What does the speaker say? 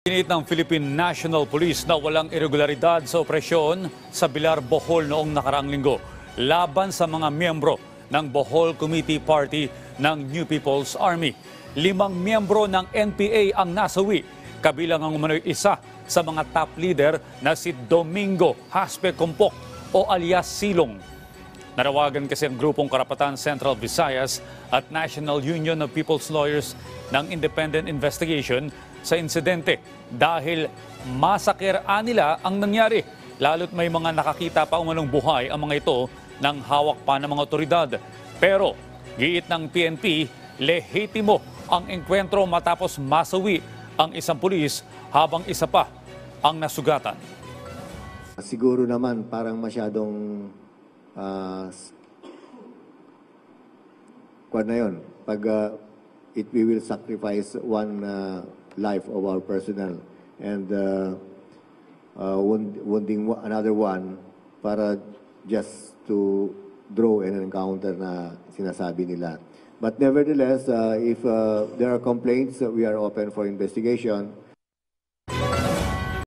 Pinit ng Philippine National Police na walang irregularidad sa operasyon sa Bilar, Bohol noong nakaraang linggo laban sa mga miyembro ng Bohol Committee Party ng New People's Army. 5 miyembro ng NPA ang nasawi, kabilang ang umano'y isa sa mga top leader na si Domingo Haspe Compok o alias Silong. Narawagan kasi ang grupong Karapatan Central Visayas at National Union of People's Lawyers ng independent investigation sa insidente dahil masakiraan nila ang nangyari. Lalo't may mga nakakita pa umanong buhay ang mga ito ng hawak pa ng mga otoridad. Pero giit ng PNP, lehitimo ang engkwentro matapos masawi ang isang pulis habang isa pa ang nasugatan. Siguro naman parang masyadong kwan na yun. Pag we will sacrifice one life of our personnel and wounding another one para just to draw an encounter na sinasabi nila. But nevertheless, if there are complaints, we are open for investigation.